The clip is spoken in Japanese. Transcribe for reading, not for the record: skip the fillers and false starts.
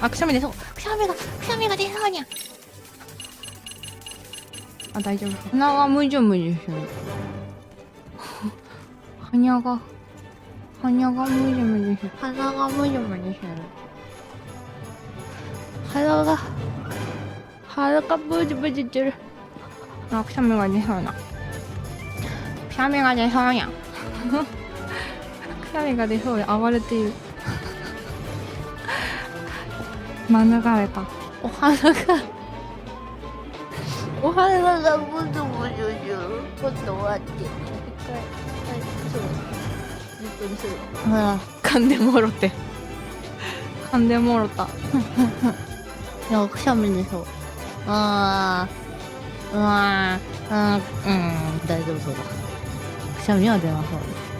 あ、くしゃみ出そう。くしゃみが出そうにゃ。あ、大丈夫。鼻がむじゅむじゅする。鼻がむじゅむじゅする。鼻がむじゅむじゅする。鼻がむじゅむじゅする。あ、くしゃみが出そうな。くしゃみが出そうにゃ。くしゃみが出そうで暴れている。免れた。お花がむずむずする。ちょっと待って。一回、そう。10分する。ああ、噛んでもろて。噛んでもろた。いや、くしゃみでしょ。大丈夫そうだ。くしゃみは出なそうです。